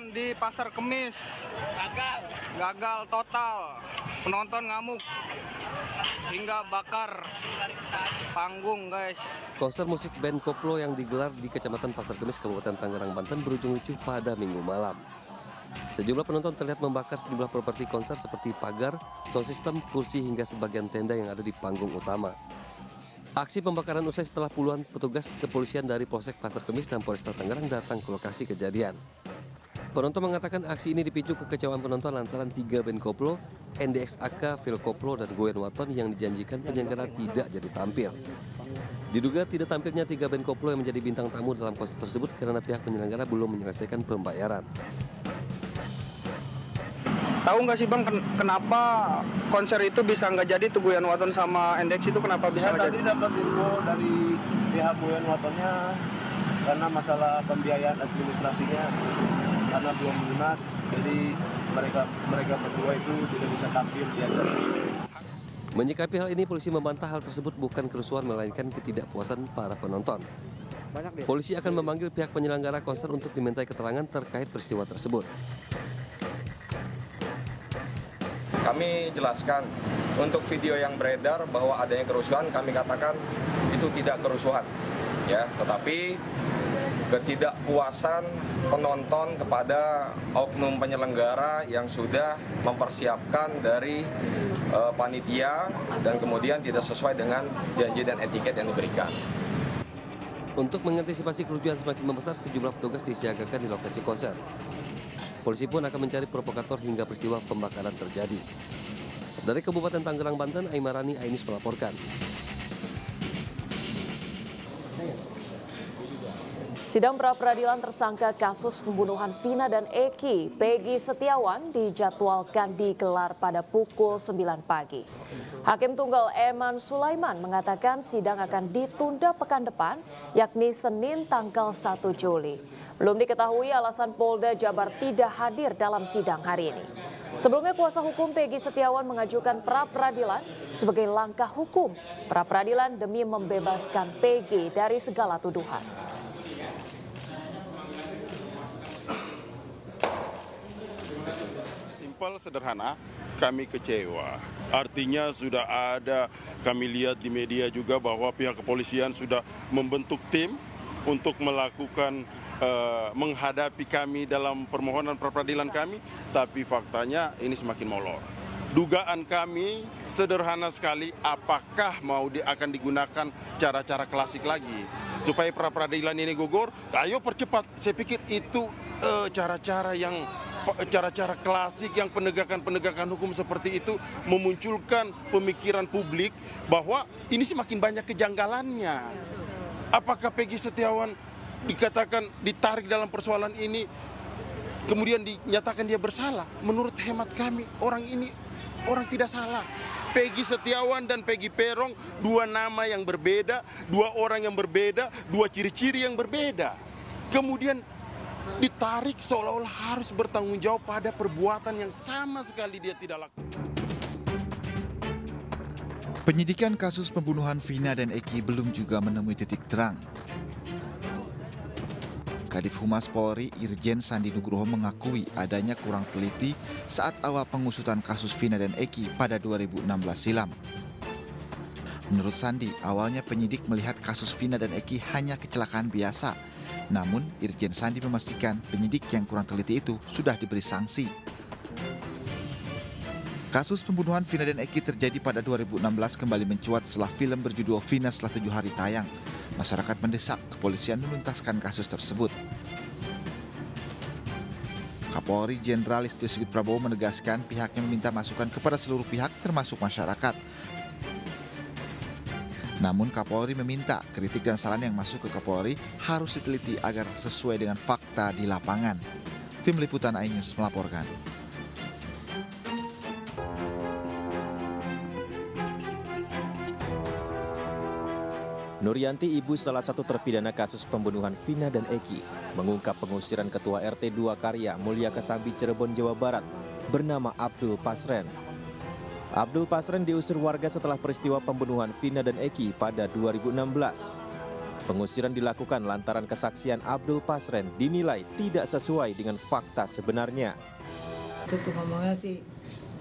penonton di Pasar Kemis gagal total. Penonton ngamuk hingga bakar panggung, guys. Konser musik band koplo yang digelar di Kecamatan Pasar Kemis, Kabupaten Tangerang, Banten berujung ricuh pada Minggu malam. Sejumlah penonton terlihat membakar sejumlah properti konser seperti pagar, sound system, kursi hingga sebagian tenda yang ada di panggung utama. Aksi pembakaran usai setelah puluhan petugas kepolisian dari Polsek Pasar Kemis dan Polresta Tangerang datang ke lokasi kejadian. Penonton mengatakan aksi ini dipicu kekecewaan penonton lantaran 3 band koplo, NDXAK, Phil Koplo, dan Goen Waton yang dijanjikan penyelenggara tidak jadi tampil. Diduga tidak tampilnya 3 band koplo yang menjadi bintang tamu dalam konser tersebut karena pihak penyelenggara belum menyelesaikan pembayaran. Tahu nggak sih Bang, kenapa konser itu bisa nggak jadi tuh Goen Waton sama NDX itu kenapa bisa nggak jadi? Tadi dapat info dari pihak Goen Watonnya karena masalah pembiayaan administrasinya karena belum lunas, jadi mereka berdua itu tidak bisa tampil di acara. Menyikapi hal ini, polisi membantah hal tersebut bukan kerusuhan melainkan ketidakpuasan para penonton. Polisi akan memanggil pihak penyelenggara konser untuk dimintai keterangan terkait peristiwa tersebut. Kami jelaskan untuk video yang beredar bahwa adanya kerusuhan, kami katakan itu tidak kerusuhan, ya, tetapi ketidakpuasan penonton kepada oknum penyelenggara yang sudah mempersiapkan dari panitia dan kemudian tidak sesuai dengan janji dan etiket yang diberikan. Untuk mengantisipasi kerusuhan semakin membesar, sejumlah petugas disiagakan di lokasi konser. Polisi pun akan mencari provokator hingga peristiwa pembakaran terjadi. Dari Kabupaten Tangerang, Banten, Aimarani Ainis melaporkan. Sidang pra-peradilan tersangka kasus pembunuhan Vina dan Eki, Peggy Setiawan, dijadwalkan digelar pada pukul 9 pagi. Hakim Tunggal Eman Sulaiman mengatakan sidang akan ditunda pekan depan, yakni Senin tanggal 1 Juli. Belum diketahui alasan Polda Jabar tidak hadir dalam sidang hari ini. Sebelumnya kuasa hukum Peggy Setiawan mengajukan pra-peradilan sebagai langkah hukum pra-peradilan demi membebaskan Peggy dari segala tuduhan. Simpel, sederhana, kami kecewa. Artinya sudah ada, kami lihat di media juga bahwa pihak kepolisian sudah membentuk tim untuk melakukan menghadapi kami dalam permohonan pra-peradilan kami, tapi faktanya ini semakin molor. Dugaan kami sederhana sekali, apakah akan digunakan cara-cara klasik lagi supaya pra-peradilan ini gugur? Ayo percepat. Saya pikir itu cara-cara klasik yang penegakan hukum seperti itu memunculkan pemikiran publik bahwa ini semakin banyak kejanggalannya. Apakah Peggy Setiawan dikatakan ditarik dalam persoalan ini kemudian dinyatakan dia bersalah? Menurut hemat kami, orang tidak salah. Peggy Setiawan dan Peggy Peron, dua nama yang berbeda, dua orang yang berbeda, dua ciri-ciri yang berbeda. Kemudian ditarik seolah-olah harus bertanggung jawab pada perbuatan yang sama sekali dia tidak lakukan. Penyidikan kasus pembunuhan Vina dan Eki belum juga menemui titik terang. Kadif Humas Polri Irjen Sandi Nugroho mengakui adanya kurang teliti saat awal pengusutan kasus Vina dan Eki pada 2016 silam. Menurut Sandi, awalnya penyidik melihat kasus Vina dan Eki hanya kecelakaan biasa. Namun, Irjen Sandi memastikan penyidik yang kurang teliti itu sudah diberi sanksi. Kasus pembunuhan Vina dan Eki terjadi pada 2016 kembali mencuat setelah film berjudul Vina setelah 7 hari tayang. Masyarakat mendesak kepolisian menuntaskan kasus tersebut. Kapolri Jenderal Listio Sigit Prabowo menegaskan pihaknya meminta masukan kepada seluruh pihak termasuk masyarakat. Namun Kapolri meminta kritik dan saran yang masuk ke Kapolri harus diteliti agar sesuai dengan fakta di lapangan. Tim Liputan iNews melaporkan. Nuryanti, ibu salah satu terpidana kasus pembunuhan Vina dan Eki, mengungkap pengusiran Ketua RT 2 Karya Mulia Kesambi Cirebon, Jawa Barat, bernama Abdul Pasren. Abdul Pasren diusir warga setelah peristiwa pembunuhan Vina dan Eki pada 2016. Pengusiran dilakukan lantaran kesaksian Abdul Pasren dinilai tidak sesuai dengan fakta sebenarnya. Itu tuh ngomongnya sih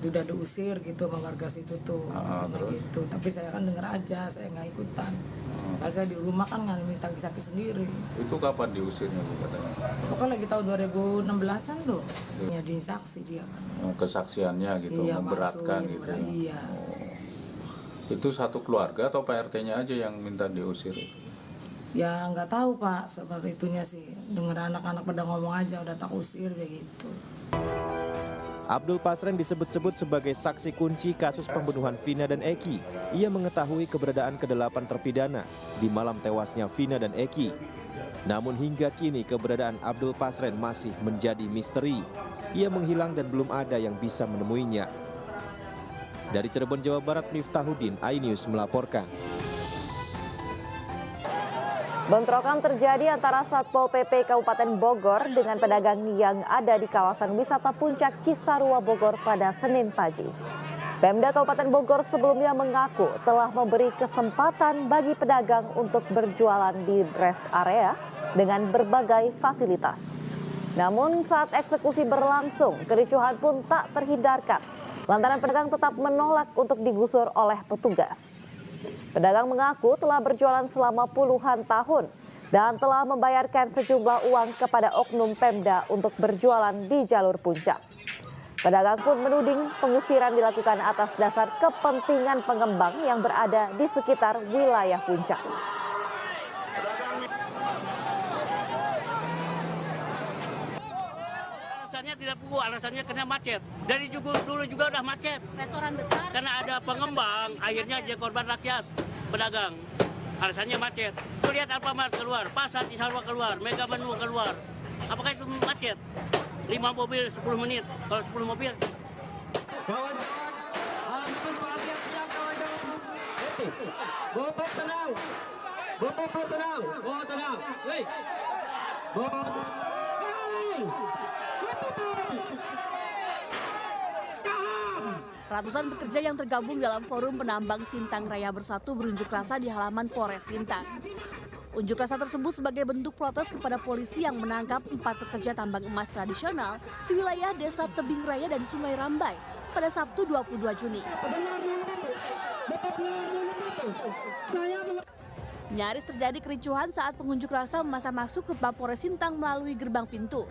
udah diusir gitu sama warga situ tuh, gitu. Tapi saya kan denger aja, saya nggak ikutan. Karena saya di rumah kan nggak minta sakit sendiri. Itu kapan diusirnya Bu katanya? Pokoknya lagi tahun 2016-an tuh, jadi saksi dia kan. Kesaksiannya gitu, Iya, memberatkan maksud, gitu. Ya? Iya. Itu satu keluarga atau Pak RT-nya aja yang minta diusir? Ya nggak tahu Pak, seperti itunya sih. Dengar anak-anak pada ngomong aja udah tak usir kayak gitu. Abdul Pasren disebut-sebut sebagai saksi kunci kasus pembunuhan Vina dan Eki. Ia mengetahui keberadaan ke-8 terpidana di malam tewasnya Vina dan Eki. Namun hingga kini keberadaan Abdul Pasren masih menjadi misteri. Ia menghilang dan belum ada yang bisa menemuinya. Dari Cirebon, Jawa Barat, Miftahuddin, iNews melaporkan. Bentrokan terjadi antara Satpol PP Kabupaten Bogor dengan pedagang yang ada di kawasan wisata Puncak Cisarua Bogor pada Senin pagi. Pemda Kabupaten Bogor sebelumnya mengaku telah memberi kesempatan bagi pedagang untuk berjualan di rest area dengan berbagai fasilitas. Namun saat eksekusi berlangsung, kericuhan pun tak terhindarkan lantaran pedagang tetap menolak untuk digusur oleh petugas. Pedagang mengaku telah berjualan selama puluhan tahun dan telah membayarkan sejumlah uang kepada oknum Pemda untuk berjualan di jalur puncak. Pedagang pun menuding pengusiran dilakukan atas dasar kepentingan pengembang yang berada di sekitar wilayah puncak. Alasannya tidak pugu, alasannya karena macet. Dari dulu juga udah macet. Restoran besar. Karena ada pengembang, akhirnya jadi korban rakyat, pedagang. Alasannya macet. Tuh lihat Alfamart keluar, Pasar Cisarua keluar, Mega Menu keluar. Apakah itu macet? 5 mobil 10 menit. Kalau 10 mobil. Ratusan pekerja yang tergabung dalam Forum Penambang Sintang Raya Bersatu berunjuk rasa di halaman Polres Sintang. Unjuk rasa tersebut sebagai bentuk protes kepada polisi yang menangkap 4 pekerja tambang emas tradisional di wilayah Desa Tebing Raya dan Sungai Rambai pada Sabtu 22 Juni. Nyaris terjadi kericuhan saat pengunjuk rasa memaksa masuk ke Mapolres Sintang melalui gerbang pintu.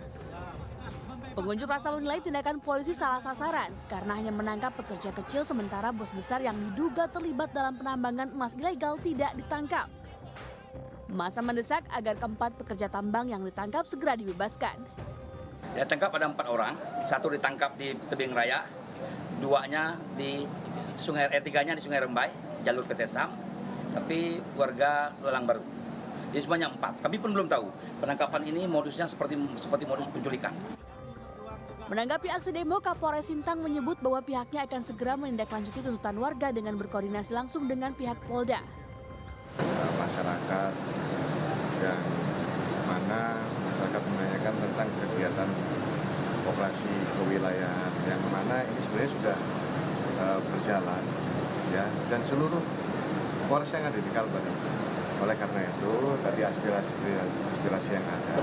Pengunjuk rasa menilai tindakan polisi salah sasaran karena hanya menangkap pekerja kecil sementara bos besar yang diduga terlibat dalam penambangan emas ilegal tidak ditangkap. Masa mendesak agar keempat pekerja tambang yang ditangkap segera dibebaskan. Saya tangkap ada 4 orang, 1 ditangkap di Tebing Raya, 2-nya di Sungai, 3-nya di Sungai Rembai, jalur PT SAM, tapi warga Lelang Baru. Jadi semuanya 4. Kami pun belum tahu penangkapan ini modusnya seperti modus penculikan. Menanggapi aksi demo, Kapolres Sintang menyebut bahwa pihaknya akan segera menindaklanjuti tuntutan warga dengan berkoordinasi langsung dengan pihak Polda. Masyarakat yang mana masyarakat menanyakan tentang kegiatan operasi kewilayahan yang mana ini sebenarnya sudah berjalan ya, dan seluruh polres yang ada di Kalbar. Oleh karena itu tadi aspirasi yang ada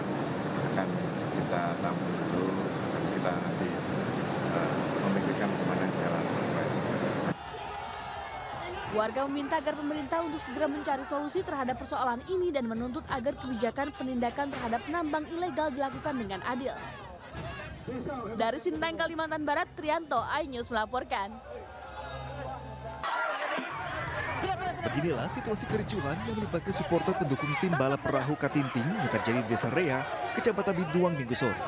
akan kita tampung dulu, akan kita nanti memikirkan kemana jalan terbaik. Warga meminta agar pemerintah untuk segera mencari solusi terhadap persoalan ini dan menuntut agar kebijakan penindakan terhadap penambang ilegal dilakukan dengan adil. Dari Sintang, Kalimantan Barat, Trianto, iNews melaporkan. Beginilah situasi kericuhan yang melibatkan supporter pendukung tim balap perahu Katinting yang terjadi di Desa Rea, Kecamatan Biduang Minggu sore.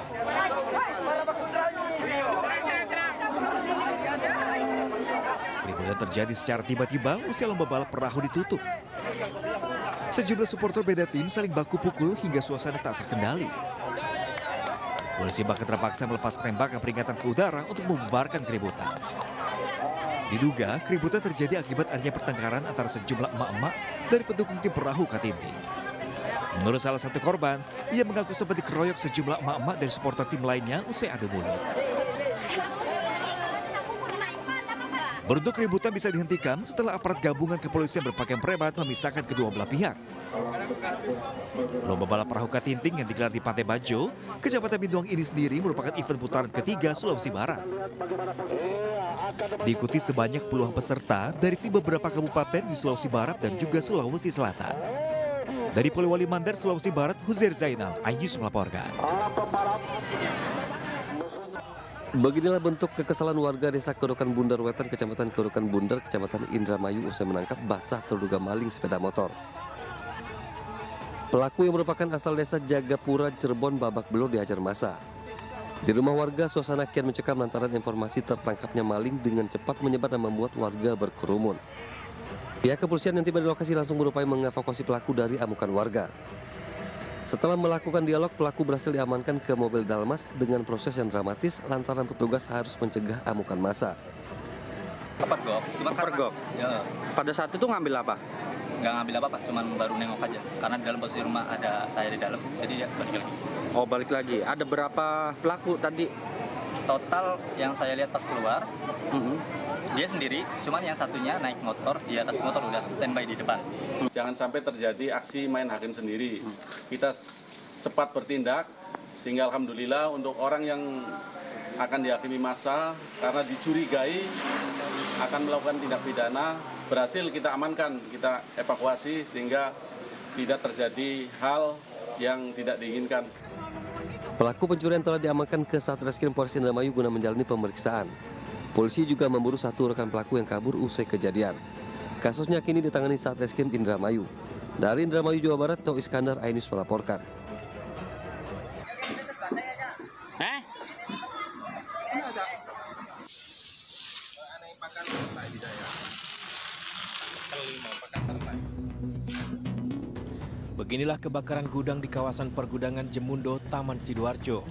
Keributan terjadi secara tiba-tiba usai lomba balap perahu ditutup. Sejumlah supporter beda tim saling baku pukul hingga suasana tak terkendali. Polisi bahkan terpaksa melepaskan tembakan peringatan ke udara untuk membubarkan keributan. Diduga keributan terjadi akibat adanya pertengkaran antara sejumlah emak-emak dari pendukung tim perahu Katinting. Menurut salah satu korban, ia mengaku sempat dikeroyok sejumlah emak-emak dari supporter tim lainnya usai adu mulut. Beruntung keributan bisa dihentikan setelah aparat gabungan kepolisian berpakaian preman memisahkan kedua belah pihak. Lomba balap perahu katinting yang digelar di Pantai Bajo, Kecamatan Bintuang ini sendiri merupakan event putaran ketiga Sulawesi Barat. Diikuti sebanyak puluhan peserta dari tim beberapa kabupaten di Sulawesi Barat dan juga Sulawesi Selatan. Dari Polewali Mandar, Sulawesi Barat, Huzair Zainal, iNews melaporkan. Beginilah bentuk kekesalan warga desa Kerokan Bundar Wetan, Kecamatan Kerokan Bundar, Kecamatan Indramayu usai menangkap basah terduga maling sepeda motor. Pelaku yang merupakan asal desa Jagapura, Cirebon babak belur dihajar massa. Di rumah warga, suasana kian mencekam lantaran informasi tertangkapnya maling dengan cepat menyebar dan membuat warga berkerumun. Pihak kepolisian yang tiba di lokasi langsung berupaya mengevakuasi pelaku dari amukan warga. Setelah melakukan dialog, pelaku berhasil diamankan ke mobil Dalmas dengan proses yang dramatis lantaran petugas harus mencegah amukan massa. Kepergok, cuma kepergok. Ya. Pada saat itu ngambil apa? Nggak ngambil apa-apa, cuma baru nengok aja. Karena di dalam posisi rumah ada saya di dalam, jadi ya balik lagi. Oh, balik lagi. Ada berapa pelaku tadi? Total yang saya lihat pas keluar, dia sendiri, cuman yang satunya naik motor, di atas motor udah standby di depan. Jangan sampai terjadi aksi main hakim sendiri. Kita cepat bertindak, sehingga alhamdulillah untuk orang yang akan dihakimi massa karena dicurigai akan melakukan tindak pidana, berhasil kita amankan, kita evakuasi sehingga tidak terjadi hal yang tidak diinginkan. Pelaku pencurian telah diamankan ke Satreskrim Polres Indramayu guna menjalani pemeriksaan. Polisi juga memburu satu rekan pelaku yang kabur usai kejadian. Kasusnya kini ditangani Satreskrim Indramayu. Dari Indramayu, Jawa Barat, Teo Iskandar, iNews melaporkan. Beginilah kebakaran gudang di kawasan pergudangan Jemundo, Taman Sidoarjo.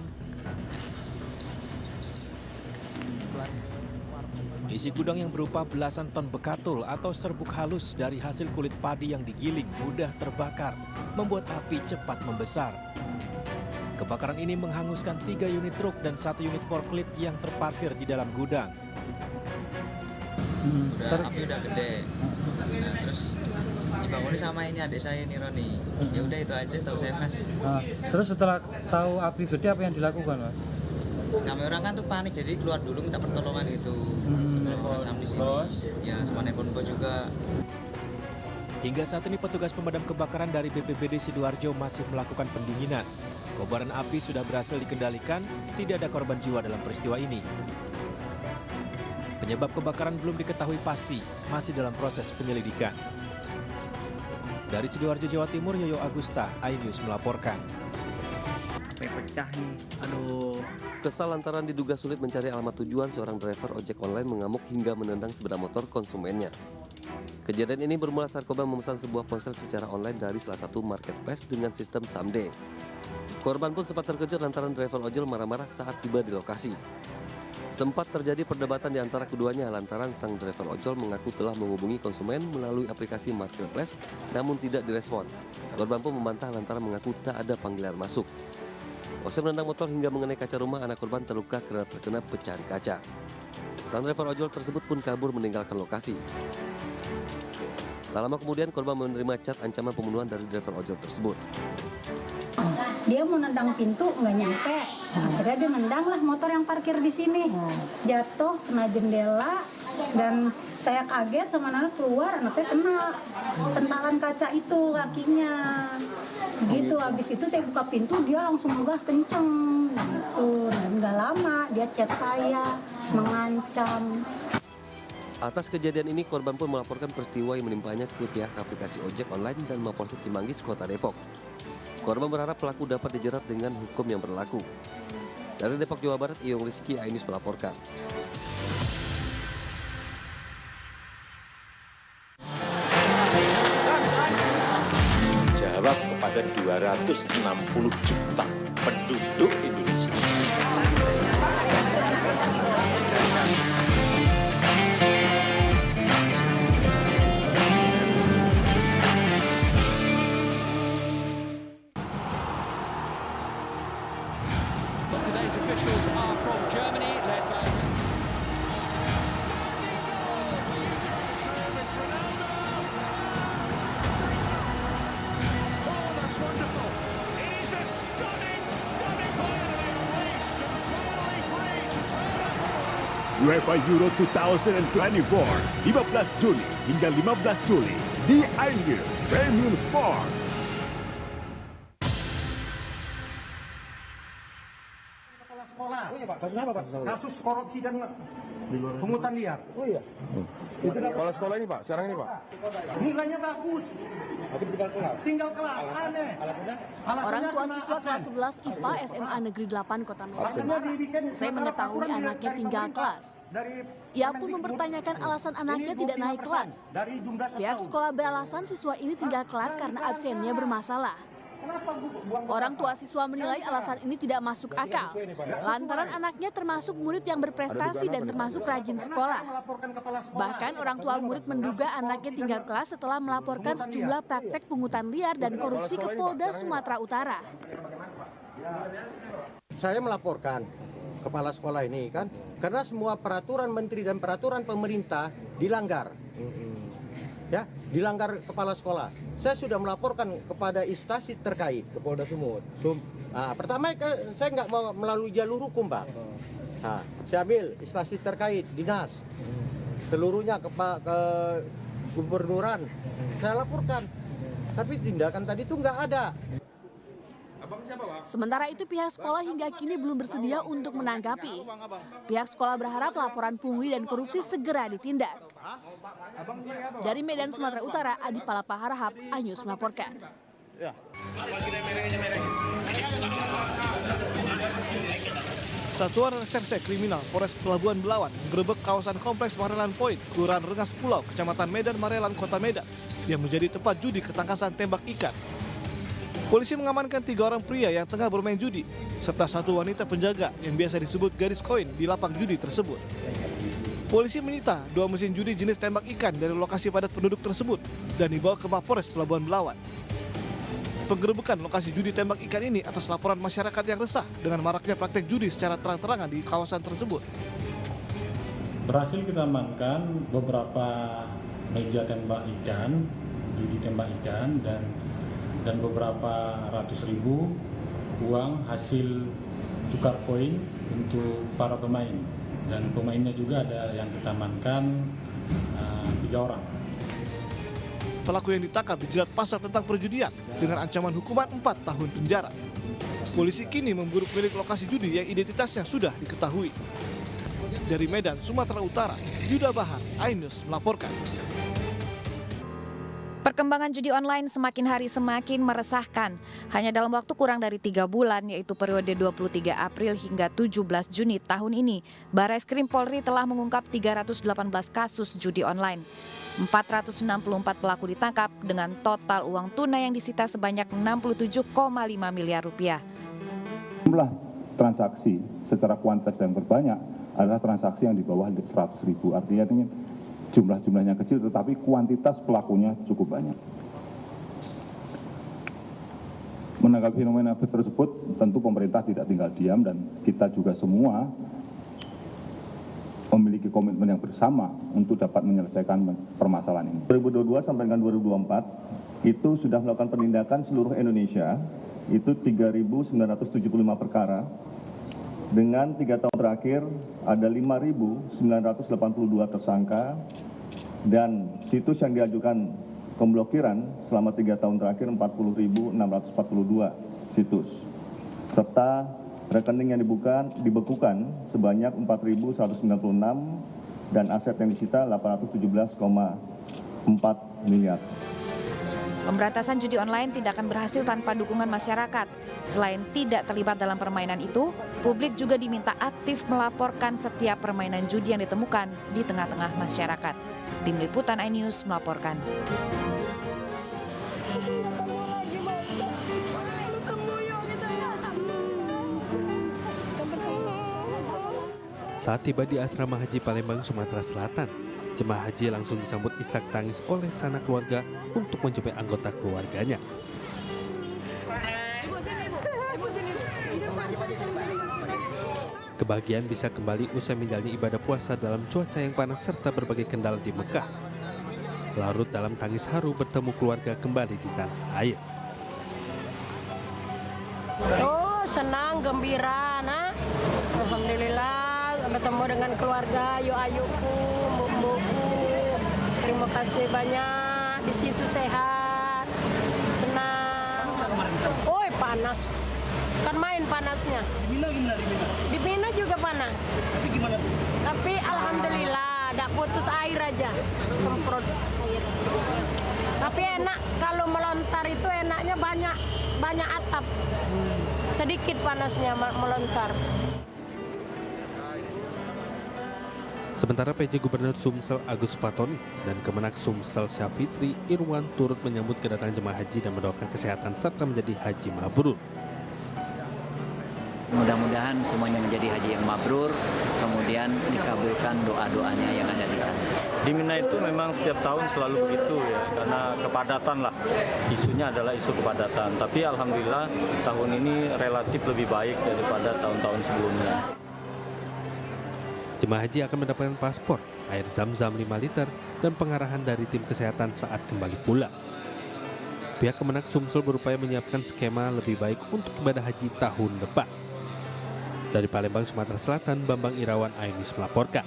Isi gudang yang berupa belasan ton bekatul atau serbuk halus dari hasil kulit padi yang digiling mudah terbakar, membuat api cepat membesar. Kebakaran ini menghanguskan 3 unit truk dan 1 unit forklift yang terparkir di dalam gudang. Api udah gede. Nah, terus dibangun sama ini adik saya nih Roni. Ya udah itu aja tahu saya Mas. Terus setelah tahu api gede apa yang dilakukan Mas? Kami orang kan tuh panik jadi keluar dulu minta pertolongan gitu. Sampai sini. Ya sama nelpon juga. Hingga saat ini petugas pemadam kebakaran dari BPBD Sidoarjo masih melakukan pendinginan. Kobaran api sudah berhasil dikendalikan, tidak ada korban jiwa dalam peristiwa ini. Penyebab kebakaran belum diketahui pasti, masih dalam proses penyelidikan. Dari Sidoarjo, Jawa Timur, Yoyo Agusta, iNews melaporkan. Sampai pecah nih, aduh. Kesal lantaran diduga sulit mencari alamat tujuan, seorang driver ojek online mengamuk hingga menendang sepeda motor konsumennya. Kejadian ini bermula saat korban memesan sebuah ponsel secara online dari salah satu marketplace dengan sistem someday. Korban pun sempat terkejut lantaran driver ojol marah-marah saat tiba di lokasi. Sempat terjadi perdebatan di antara keduanya lantaran sang driver ojol mengaku telah menghubungi konsumen melalui aplikasi marketplace namun tidak direspon. Korban pun membantah lantaran mengaku tak ada panggilan masuk. Usai menendang motor hingga mengenai kaca rumah, anak korban terluka karena terkena pecahan kaca. Sang driver ojol tersebut pun kabur meninggalkan lokasi. Tak lama kemudian korban menerima cat ancaman pembunuhan dari driver ojol tersebut. Dia mau nendang pintu nggak nyampe, akhirnya dia nendang lah motor yang parkir di sini, jatuh kena jendela dan saya kaget sama anak keluar, anak saya kena tentakan kaca itu kakinya, gitu. Habis itu saya buka pintu dia langsung ngegas kenceng, gitu. Dan nggak lama dia chat saya mengancam. Atas kejadian ini, korban pun melaporkan peristiwa yang menimpanya ke pihak aplikasi ojek online dan Mapolsek Cimanggis, Kota Depok. Korban berharap pelaku dapat dijerat dengan hukum yang berlaku. Dari Depok, Jawa Barat, Iyong Rizky, iNews melaporkan. Jawab kepada 260 juta penduduk Indonesia. Today's officials are from Germany, led by UEFA Euro 2024 15 Juni hingga 15 Juli di iNews Premium Sports. Oh iya Pak, kasus apa Pak? Kasus korupsi dan pungutan liar. Oh iya. Kepala sekolah ini Pak, sekarang ini Pak. Nilainya bagus. Tinggal kelas, aneh. Orang tua siswa kelas 11 IPA SMA Negeri 8 Kota Medan marah usai mengetahui anaknya tinggal kelas. Ia pun mempertanyakan alasan anaknya tidak naik kelas. Pihak sekolah beralasan siswa ini tinggal kelas karena absennya bermasalah. Orang tua siswa menilai alasan ini tidak masuk akal, lantaran anaknya termasuk murid yang berprestasi dan termasuk rajin sekolah. Bahkan orang tua murid menduga anaknya tinggal kelas setelah melaporkan sejumlah praktek pungutan liar dan korupsi ke Polda Sumatera Utara. Saya melaporkan kepala sekolah ini kan, karena semua peraturan menteri dan peraturan pemerintah dilanggar. Ya, dilanggar kepala sekolah. Saya sudah melaporkan kepada instansi terkait ke Polda Sumut. Pertama saya nggak mau melalui jalur hukum, Pak. Saya ambil instansi terkait, dinas, seluruhnya ke gubernuran. Saya laporkan, tapi tindakan tadi itu nggak ada. Sementara itu pihak sekolah hingga kini belum bersedia untuk menanggapi. Pihak sekolah berharap laporan pungli dan korupsi segera ditindak. Dari Medan, Sumatera Utara, Adi Palapa Harahap, iNews melaporkan. Satuan Reserse Kriminal Polres Pelabuhan Belawan menggerebek kawasan kompleks Marelan Point, Kelurahan Rengas Pulau, Kecamatan Medan Marelan, Kota Medan, yang menjadi tempat judi ketangkasan tembak ikan. Polisi mengamankan 3 orang pria yang tengah bermain judi, serta 1 wanita penjaga yang biasa disebut garis koin di lapak judi tersebut. Polisi menyita 2 mesin judi jenis tembak ikan dari lokasi padat penduduk tersebut dan dibawa ke Mapolres Pelabuhan Belawan. Penggerebekan lokasi judi tembak ikan ini atas laporan masyarakat yang resah dengan maraknya praktek judi secara terang-terangan di kawasan tersebut. Berhasil kita amankan beberapa meja tembak ikan, judi tembak ikan, dan beberapa ratus ribu uang hasil tukar koin untuk para pemain. Dan pemainnya juga ada yang kita amankan 3 orang. Pelaku yang ditangkap dijerat pasal tentang perjudian dengan ancaman hukuman 4 tahun penjara. Polisi kini memburu pemilik lokasi judi yang identitasnya sudah diketahui. Dari Medan, Sumatera Utara, Yuda Bahar, iNews melaporkan. Perkembangan judi online semakin hari semakin meresahkan. Hanya dalam waktu kurang dari 3 bulan, yaitu periode 23 April hingga 17 Juni tahun ini, Barreskrim Polri telah mengungkap 318 kasus judi online. 464 pelaku ditangkap dengan total uang tunai yang disita sebanyak 67,5 miliar rupiah. Jumlah transaksi secara kuantitas yang terbanyak adalah transaksi yang di bawah 100.000. Artinya ini jumlahnya kecil tetapi kuantitas pelakunya cukup banyak. Menanggapi fenomena tersebut, tentu pemerintah tidak tinggal diam dan kita juga semua memiliki komitmen yang bersama untuk dapat menyelesaikan permasalahan ini. 2022 sampai dengan 2024 itu sudah melakukan penindakan seluruh Indonesia, itu 3.975 perkara. Dengan 3 tahun terakhir ada 5.982 tersangka dan situs yang diajukan pemblokiran selama 3 tahun terakhir 40.642 situs. Serta rekening yang dibekukan sebanyak 4.196 dan aset yang disita 817,4 miliar. Pemberantasan judi online tidak akan berhasil tanpa dukungan masyarakat. Selain tidak terlibat dalam permainan itu, publik juga diminta aktif melaporkan setiap permainan judi yang ditemukan di tengah-tengah masyarakat. Tim Liputan iNews melaporkan. Saat tiba di asrama haji Palembang, Sumatera Selatan, jemaah haji langsung disambut isak tangis oleh sanak keluarga untuk menjumpai anggota keluarganya. Kebahagiaan bisa kembali usai menjalani ibadah puasa dalam cuaca yang panas serta berbagai kendala di Mekah. Larut dalam tangis haru bertemu keluarga kembali di tanah air. Oh, senang, gembira, nah. Alhamdulillah bertemu dengan keluarga, ayuku, mbok-mbokku. Terima kasih banyak, di situ sehat, senang. Oh, panas. Kan main panasnya. Di Mina juga panas. Tapi gimana? Tapi alhamdulillah, tidak putus air aja, semprot air. Tapi enak kalau melontar itu enaknya banyak atap. Sedikit panasnya melontar. Sementara PJ Gubernur Sumsel Agus Fatoni dan Kemenak Sumsel Syafitri Irwan turut menyambut kedatangan jemaah haji dan mendoakan kesehatan serta menjadi haji mabrur. Mudah-mudahan semuanya menjadi haji yang mabrur, kemudian dikabulkan doa-doanya yang ada di sana. Di Mina itu memang setiap tahun selalu begitu ya, karena kepadatan lah. Isunya adalah isu kepadatan. Tapi alhamdulillah tahun ini relatif lebih baik daripada tahun-tahun sebelumnya. Jemaah haji akan mendapatkan paspor, air zam-zam 5 liter, dan pengarahan dari tim kesehatan saat kembali pulang. Pihak Kemenak Sumsel berupaya menyiapkan skema lebih baik untuk ibadah haji tahun depan. Dari Palembang, Sumatera Selatan, Bambang Irawan, iNews melaporkan.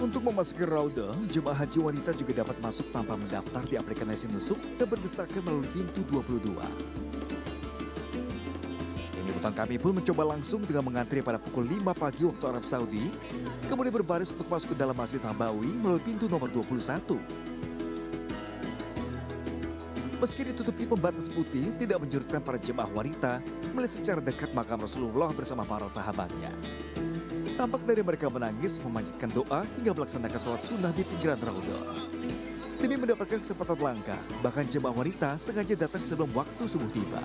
Untuk memasuki Raudah, jemaah haji wanita juga dapat masuk tanpa mendaftar di aplikasi Nusuk dan berdesakan melalui pintu 22. Tim liputan kami pun mencoba langsung dengan mengantri pada pukul 5 pagi waktu Arab Saudi, kemudian berbaris untuk masuk ke dalam Masjid Nabawi melalui pintu nomor 21. Meski ditutupi pembatas putih, tidak menyurutkan para jemaah wanita melihat secara dekat makam Rasulullah bersama para sahabatnya. Tampak dari mereka menangis, memanjatkan doa hingga melaksanakan sholat sunnah di pinggiran Raudhah. Demi mendapatkan kesempatan langka, bahkan jemaah wanita sengaja datang sebelum waktu subuh tiba.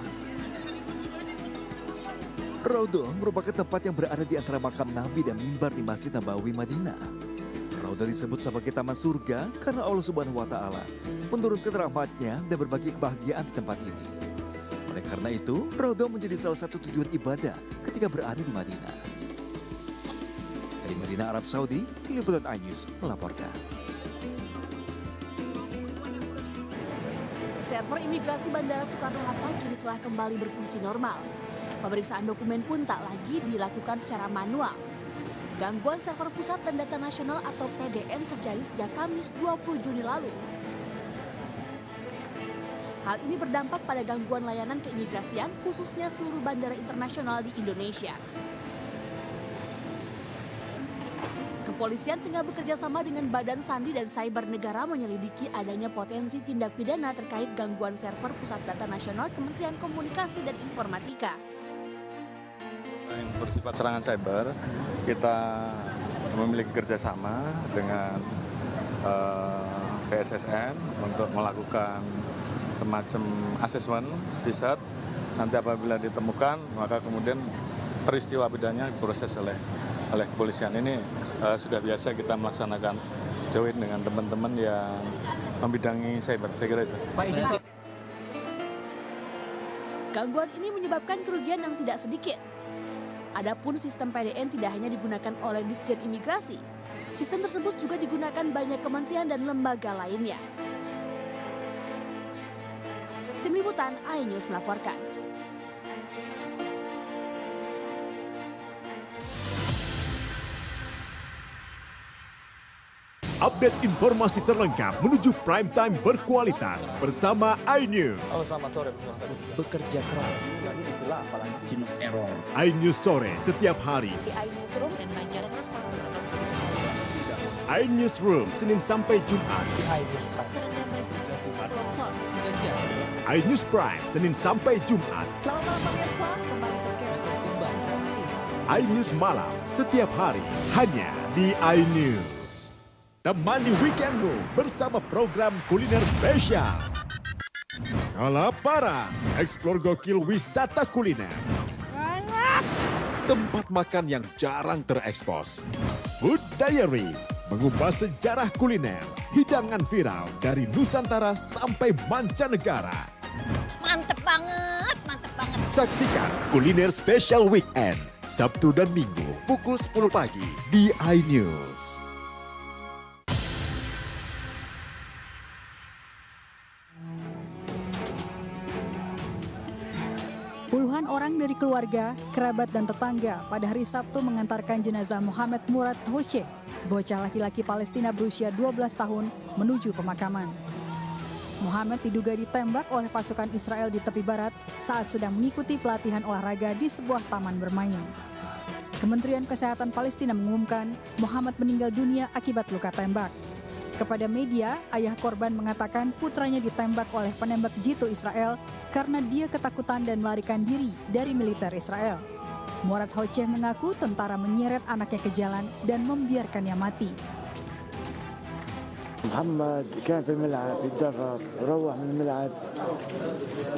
Raudhah merupakan tempat yang berada di antara makam Nabi dan mimbar di Masjid Nabawi, Madinah. Raudhah disebut sebagai taman surga karena Allah Subhanahu wa Ta'ala menurunkan rahmatnya dan berbagi kebahagiaan di tempat ini. Oleh karena itu, Raudhah menjadi salah satu tujuan ibadah ketika berada di Madinah. Dari Madinah, Arab Saudi, Tim Liputan iNews melaporkan. Server imigrasi Bandara Soekarno-Hatta kini telah kembali berfungsi normal. Pemeriksaan dokumen pun tak lagi dilakukan secara manual. Gangguan server pusat dan data nasional atau PDN terjadi sejak Kamis 20 Juni lalu. Hal ini berdampak pada gangguan layanan keimigrasian khususnya seluruh bandara internasional di Indonesia. Kepolisian tengah bekerja sama dengan Badan Sandi dan Cyber Negara menyelidiki adanya potensi tindak pidana terkait gangguan server pusat data nasional Kementerian Komunikasi dan Informatika. Yang bersifat serangan cyber, kita memiliki kerjasama dengan PSSN untuk melakukan semacam asesmen CSAT. Nanti apabila ditemukan, maka kemudian peristiwa pidananya diproses oleh kepolisian. Ini sudah biasa kita melaksanakan join dengan teman-teman yang membidangi cyber. Saya kira itu. Gangguan ini menyebabkan kerugian yang tidak sedikit. Adapun sistem PDN tidak hanya digunakan oleh Ditjen Imigrasi, sistem tersebut juga digunakan banyak kementerian dan lembaga lainnya. Tim Liputan iNews melaporkan. Update informasi terlengkap menuju prime time berkualitas bersama iNews. Halo, selamat sore. Bekerja keras. Jadi istilah apalagi Gino error. iNews sore setiap hari. Di iNewsroom dan Banjar Transporter. iNewsroom Senin sampai Jumat. iNews Prime Senin sampai Jumat. Selamat malam pemirsa, kembali iNews malam setiap hari hanya di iNews. Temani weekendmu bersama program kuliner spesial. Kalaparan, eksplor gokil wisata kuliner. Tempat makan yang jarang terekspos. Food Diary, mengupas sejarah kuliner, hidangan viral dari Nusantara sampai mancanegara. Mantep banget, mantep banget. Saksikan kuliner spesial weekend, Sabtu dan Minggu pukul 10 pagi di iNews. dari keluarga, kerabat dan tetangga pada hari Sabtu mengantarkan jenazah Muhammad Murad Hoche, bocah laki-laki Palestina berusia 12 tahun menuju pemakaman. Muhammad diduga ditembak oleh pasukan Israel di tepi barat saat sedang mengikuti pelatihan olahraga di sebuah taman bermain. Kementerian Kesehatan Palestina mengumumkan Muhammad meninggal dunia akibat luka tembak. Kepada media, ayah korban mengatakan putranya ditembak oleh penembak jitu Israel karena dia ketakutan dan melarikan diri dari militer Israel. Murad Hoche mengaku tentara menyeret anaknya ke jalan dan membiarkannya mati. محمد كان في الملعب يتدرب روح من الملعب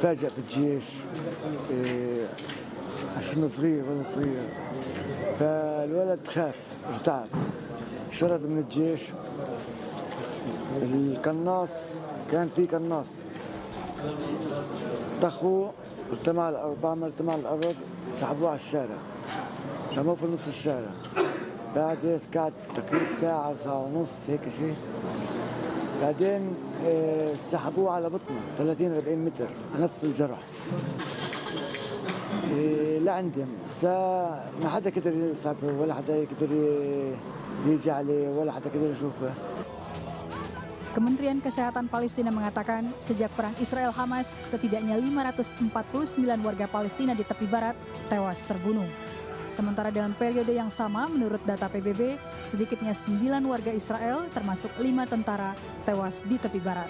فاجأ في الجيش عشان صغير ولد صغير فالولد خاف ارتعب شرد من الجيش القناص كان في قناص طخوه ارتمى على الارض بعد ما ارتمى على الارض سحبوه على الشارع رموه في نص الشارع بعد قعد تقريبا ساعة وساعة ونص هيك شيء بعدين سحبوه على بطنه 30-40 متر على نفس الجرح لعندهم ما حدا قدر يسحبه ولا حدا قدر يجي عليه ولا حدا قدر يشوفه. Kementerian Kesehatan Palestina mengatakan sejak perang Israel-Hamas, setidaknya 549 warga Palestina di tepi barat tewas terbunuh. Sementara dalam periode yang sama, menurut data PBB, sedikitnya 9 warga Israel, termasuk 5 tentara, tewas di tepi barat.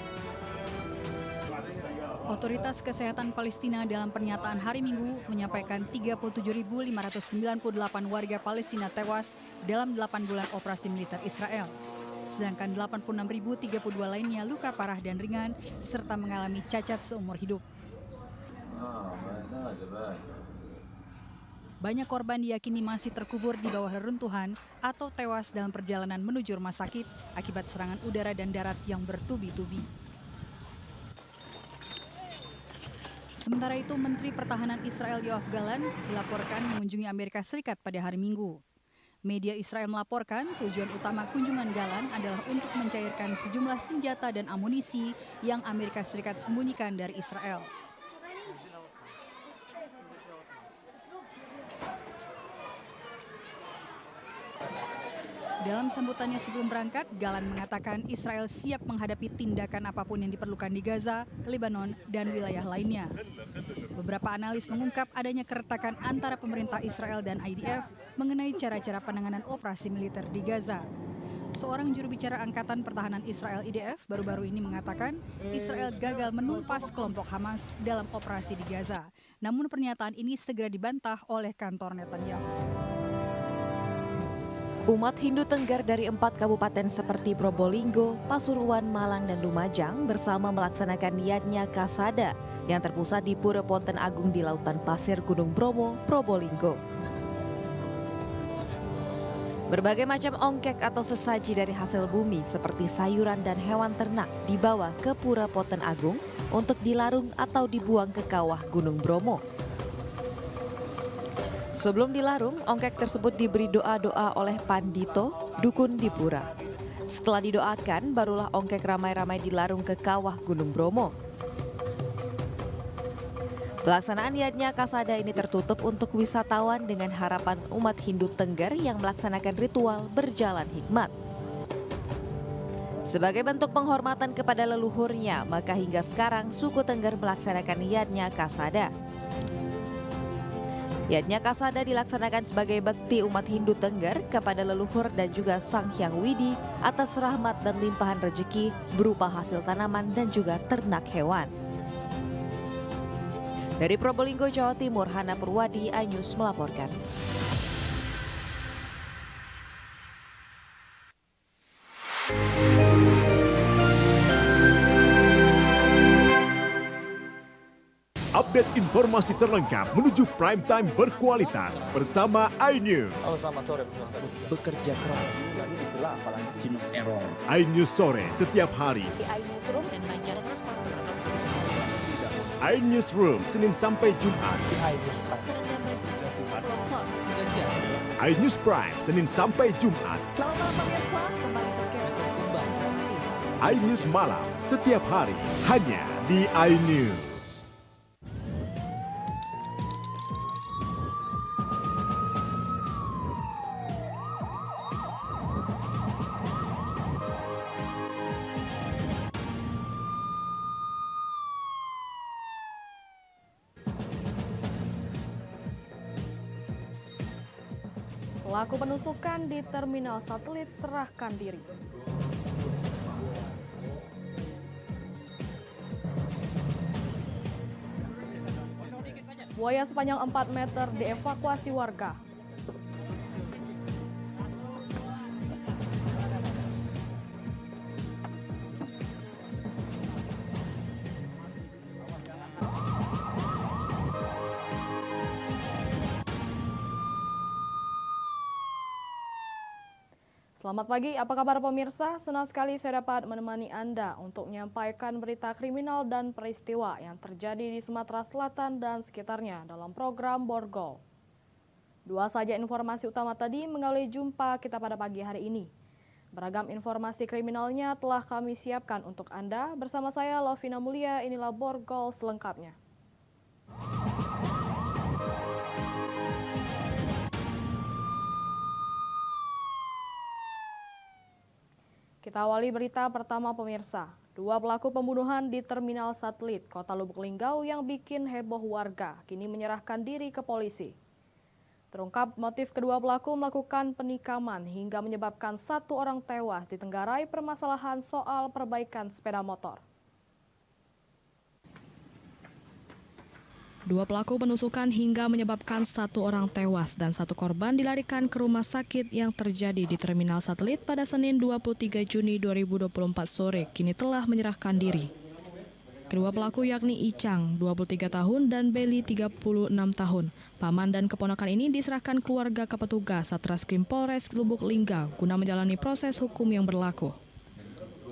Otoritas Kesehatan Palestina dalam pernyataan hari Minggu menyampaikan 37.598 warga Palestina tewas dalam 8 bulan operasi militer Israel. Sedangkan 86.032 lainnya luka parah dan ringan serta mengalami cacat seumur hidup. Banyak korban diyakini masih terkubur di bawah reruntuhan atau tewas dalam perjalanan menuju rumah sakit akibat serangan udara dan darat yang bertubi-tubi. Sementara itu, Menteri Pertahanan Israel Yoav Gallant dilaporkan mengunjungi Amerika Serikat pada hari Minggu. Media Israel melaporkan tujuan utama kunjungan Gallant adalah untuk mencairkan sejumlah senjata dan amunisi yang Amerika Serikat sembunyikan dari Israel. Dalam sambutannya sebelum berangkat, Gallant mengatakan Israel siap menghadapi tindakan apapun yang diperlukan di Gaza, Lebanon, dan wilayah lainnya. Beberapa analis mengungkap adanya keretakan antara pemerintah Israel dan IDF mengenai cara-cara penanganan operasi militer di Gaza. Seorang juru bicara Angkatan Pertahanan Israel IDF baru-baru ini mengatakan Israel gagal menumpas kelompok Hamas dalam operasi di Gaza. Namun pernyataan ini segera dibantah oleh kantor Netanyahu. Umat Hindu Tengger dari 4 kabupaten seperti Probolinggo, Pasuruan, Malang, dan Lumajang bersama melaksanakan niatnya Kasada yang terpusat di Pura Ponten Agung di Lautan Pasir Gunung Bromo, Probolinggo. Berbagai macam ongkek atau sesaji dari hasil bumi seperti sayuran dan hewan ternak dibawa ke Pura Ponten Agung untuk dilarung atau dibuang ke kawah Gunung Bromo. Sebelum dilarung, ongkek tersebut diberi doa-doa oleh pandito, dukun di pura. Setelah didoakan, barulah ongkek ramai-ramai dilarung ke kawah Gunung Bromo. Pelaksanaan niatnya Kasada ini tertutup untuk wisatawan dengan harapan umat Hindu Tengger yang melaksanakan ritual berjalan hikmat. Sebagai bentuk penghormatan kepada leluhurnya, maka hingga sekarang suku Tengger melaksanakan niatnya Kasada. Niatnya Kasada dilaksanakan sebagai bakti umat Hindu Tengger kepada leluhur dan juga Sang Hyang Widi atas rahmat dan limpahan rezeki berupa hasil tanaman dan juga ternak hewan. Dari Probolinggo, Jawa Timur, Hana Purwadi, iNews melaporkan. Update informasi terlengkap menuju prime time berkualitas bersama iNews. Halo, selamat sore. Bekerja keras. Jadi istilah apalagi human error. iNews sore setiap hari. Di iNewsroom dan Banjar Transporter. iNews Room Senin sampai Jumat. iNews Prime Senin sampai Jumat. Selamat malam pemirsa, kembali berkembang iNews malam setiap hari hanya di iNews. Pelaku penusukan di terminal satelit serahkan diri. Buaya sepanjang 4 meter dievakuasi warga. Selamat pagi, apa kabar pemirsa? Senang sekali saya dapat menemani Anda untuk menyampaikan berita kriminal dan peristiwa yang terjadi di Sumatera Selatan dan sekitarnya dalam program Borgol. Dua saja informasi utama tadi mengawali jumpa kita pada pagi hari ini. Beragam informasi kriminalnya telah kami siapkan untuk Anda. Bersama saya Lovina Mulia, inilah Borgol selengkapnya. Kita awali berita pertama pemirsa. Dua pelaku pembunuhan di terminal satelit Kota Lubuk Linggau yang bikin heboh warga kini menyerahkan diri ke polisi. Terungkap motif kedua pelaku melakukan penikaman hingga menyebabkan 1 orang tewas ditenggarai permasalahan soal perbaikan sepeda motor. Dua pelaku penusukan hingga menyebabkan 1 orang tewas dan 1 korban dilarikan ke rumah sakit yang terjadi di terminal satelit pada Senin 23 Juni 2024 sore kini telah menyerahkan diri. Kedua pelaku yakni Icang, 23 tahun dan Beli, 36 tahun. Paman dan keponakan ini diserahkan keluarga ke petugas Satreskrim Polres Lubuk Linggau guna menjalani proses hukum yang berlaku.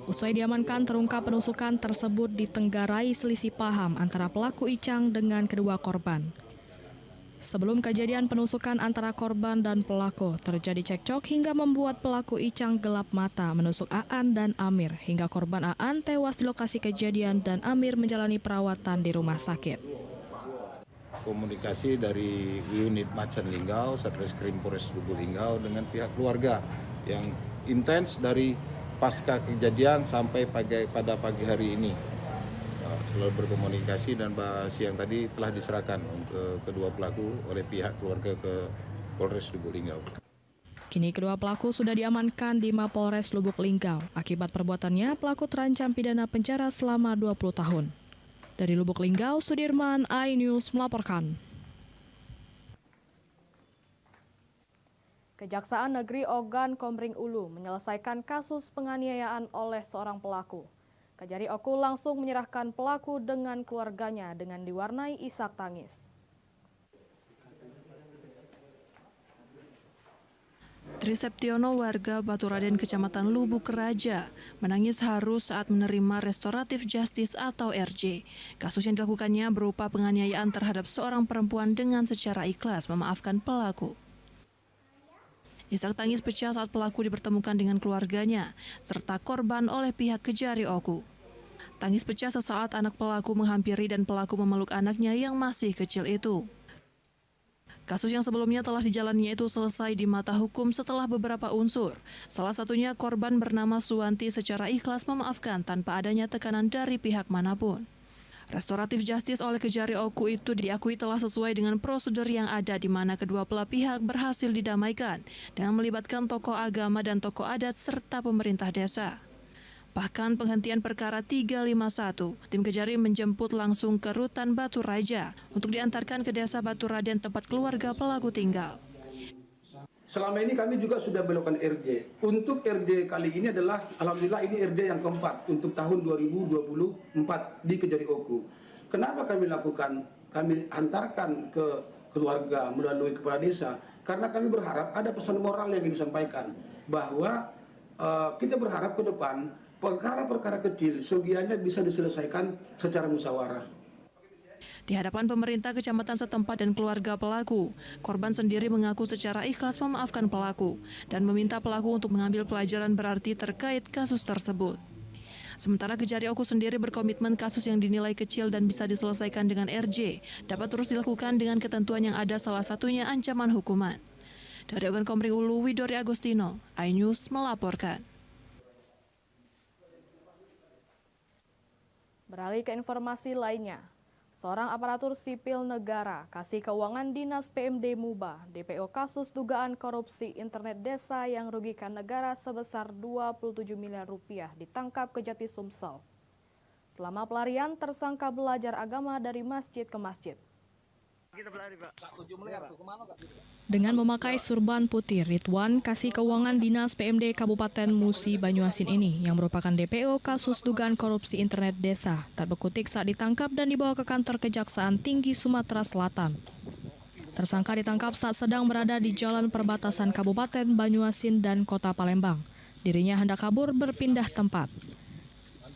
Usai diamankan, terungkap penusukan tersebut ditenggarai selisih paham antara pelaku Icang dengan kedua korban. Sebelum kejadian penusukan antara korban dan pelaku, terjadi cekcok hingga membuat pelaku Icang gelap mata menusuk Aan dan Amir, hingga korban Aan tewas di lokasi kejadian dan Amir menjalani perawatan di rumah sakit. Komunikasi dari unit Macan Linggau, Satreskrim Polres Lubuk Linggau dengan pihak keluarga yang intens dari pasca kejadian sampai pada pagi hari ini selalu berkomunikasi dan siang tadi telah diserahkan untuk kedua pelaku oleh pihak keluarga ke Polres Lubuk Linggau. Kini kedua pelaku sudah diamankan di Mapolres Lubuk Linggau. Akibat perbuatannya, pelaku terancam pidana penjara selama 20 tahun. Dari Lubuk Linggau, Sudirman, iNews melaporkan. Kejaksaan Negeri Ogan Komering Ulu menyelesaikan kasus penganiayaan oleh seorang pelaku. Kejari Oku langsung menyerahkan pelaku dengan keluarganya dengan diwarnai isak tangis. Triseptiono warga Baturaden Kecamatan Lubuk Raja menangis haru saat menerima restoratif justice atau RJ. Kasus yang dilakukannya berupa penganiayaan terhadap seorang perempuan dengan secara ikhlas memaafkan pelaku. Isak tangis pecah saat pelaku dipertemukan dengan keluarganya, serta korban oleh pihak Kejari Oku. Tangis pecah sesaat anak pelaku menghampiri dan pelaku memeluk anaknya yang masih kecil itu. Kasus yang sebelumnya telah dijalannya itu selesai di mata hukum setelah beberapa unsur. Salah satunya korban bernama Suwanti secara ikhlas memaafkan tanpa adanya tekanan dari pihak manapun. Restoratif justice oleh Kejari Oku itu diakui telah sesuai dengan prosedur yang ada di mana kedua belah pihak berhasil didamaikan dengan melibatkan tokoh agama dan tokoh adat serta pemerintah desa. Bahkan penghentian perkara 351, tim Kejari menjemput langsung ke Rutan Batu Raja untuk diantarkan ke desa Baturaden tempat keluarga pelaku tinggal. Selama ini kami juga sudah melakukan RJ. Untuk RJ kali ini adalah, alhamdulillah ini RJ yang keempat untuk tahun 2024 di Kejari Oku. Kenapa kami lakukan? Kami hantarkan ke keluarga melalui kepala desa karena kami berharap ada pesan moral yang disampaikan bahwa kita berharap ke depan perkara-perkara kecil sogianya bisa diselesaikan secara musyawarah. Di hadapan pemerintah kecamatan setempat dan keluarga pelaku, korban sendiri mengaku secara ikhlas memaafkan pelaku dan meminta pelaku untuk mengambil pelajaran berarti terkait kasus tersebut. Sementara Kejari Oku sendiri berkomitmen kasus yang dinilai kecil dan bisa diselesaikan dengan RJ dapat terus dilakukan dengan ketentuan yang ada, salah satunya ancaman hukuman. Dari Ogan Komering Ulu, Widori Agustino, iNews melaporkan. Beralih ke informasi lainnya. Seorang aparatur sipil negara, Kasih Keuangan Dinas PMD Muba, DPO kasus dugaan korupsi internet desa yang rugikan negara sebesar 27 miliar rupiah ditangkap Kejati Sumsel. Selama pelarian, tersangka belajar agama dari masjid ke masjid. Dengan memakai surban putih, Ridwan, Kasih Keuangan Dinas PMD Kabupaten Musi Banyuasin ini yang merupakan DPO kasus dugaan korupsi internet desa terbekutik saat ditangkap dan dibawa ke kantor Kejaksaan Tinggi Sumatera Selatan. Tersangka ditangkap saat sedang berada di jalan perbatasan Kabupaten Banyuasin dan Kota Palembang. Dirinya hendak kabur berpindah tempat.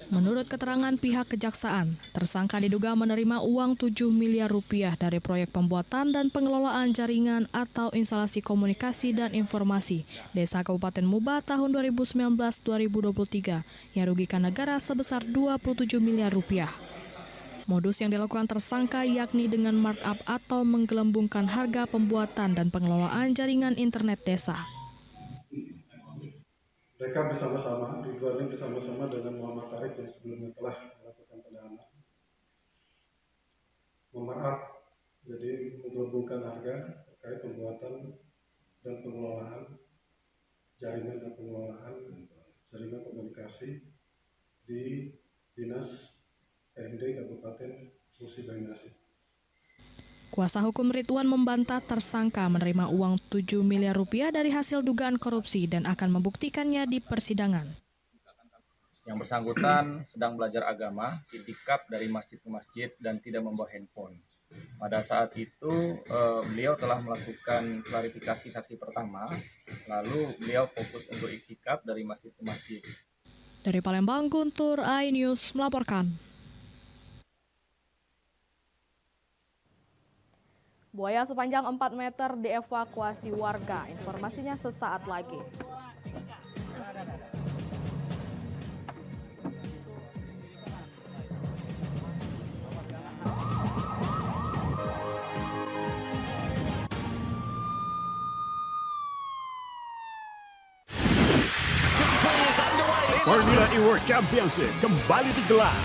Menurut keterangan pihak kejaksaan, tersangka diduga menerima uang 7 miliar rupiah dari proyek pembuatan dan pengelolaan jaringan atau instalasi komunikasi dan informasi Desa Kabupaten Muba tahun 2019-2023 yang rugikan negara sebesar 27 miliar rupiah. Modus yang dilakukan tersangka yakni dengan markup atau menggelembungkan harga pembuatan dan pengelolaan jaringan internet desa. Mereka bersama-sama, Ridwan ini bersama-sama dengan Muhammad Tarik yang sebelumnya telah melakukan penahanan. Memarkup, jadi menggelembungkan harga terkait pembuatan dan pengelolaan jaringan dan pengelolaan jaringan komunikasi di Dinas PMD Kabupaten Musi Banyuasin. Kuasa hukum Ridwan membantah tersangka menerima uang 7 miliar rupiah dari hasil dugaan korupsi dan akan membuktikannya di persidangan. Yang bersangkutan sedang belajar agama, itikaf dari masjid ke masjid dan tidak membawa handphone. Pada saat itu beliau telah melakukan klarifikasi saksi pertama, lalu beliau fokus untuk itikaf dari masjid ke masjid. Dari Palembang, Guntur, iNews melaporkan. Buaya sepanjang 4 meter dievakuasi warga. Informasinya sesaat lagi. Formula E World Championship kembali digelar.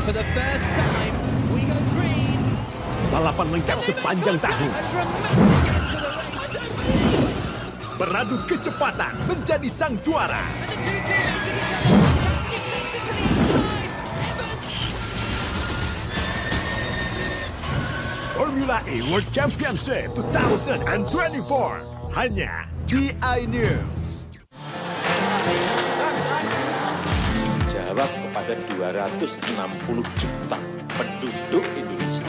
For the first time, we go green. Balapan lengkap sepanjang tahun. Beradu kecepatan menjadi sang juara. Formula E World Championship 2024 hanya di iNews. Jawab kepada 260 juta penduduk Indonesia.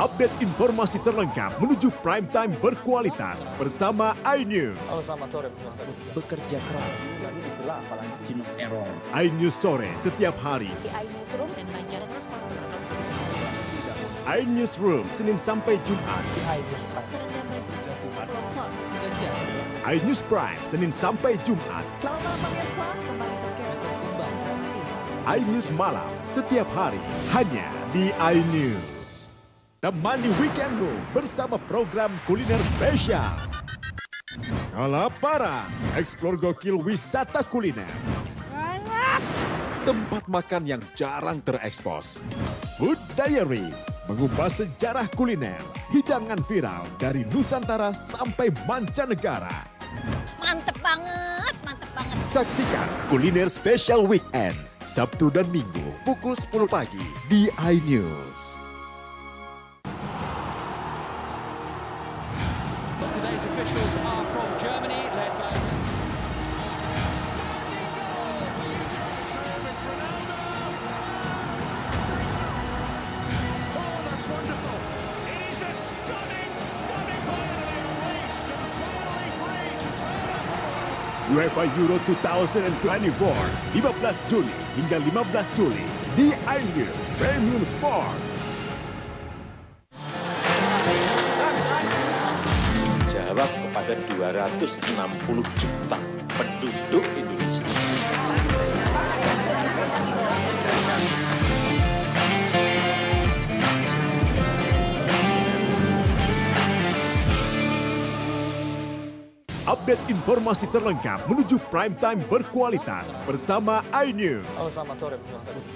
Update informasi terlengkap menuju prime time berkualitas bersama iNews. Halo, selamat sore. Bekerja keras, jadi di sela apalagi jenuh error. iNews sore setiap hari. Di iNewsroom dan Banjar Transporter. iNewsroom Senin sampai Jumat. iNews Prime. iNews Prime Senin sampai Jumat. Selamat malam pemirsa, kembali berkembang dramatis. iNews malam setiap hari hanya di iNews. Temani weekendmu bersama program kuliner spesial. Kalaparan, eksplor gokil wisata kuliner. Tempat makan yang jarang terekspos. Food Diary, mengupas sejarah kuliner, hidangan viral dari Nusantara sampai mancanegara. Mantep banget, mantep banget. Saksikan kuliner spesial weekend, Sabtu dan Minggu pukul 10 pagi di iNews. Today's officials are from Germany, led by UEFA Euro 2024, 15 Juni hingga 15 Juli di iNews Premium Sports. Jawab kepada 260 juta penduduk Indonesia. Update informasi terlengkap menuju prime time berkualitas bersama iNews. Selamat sore.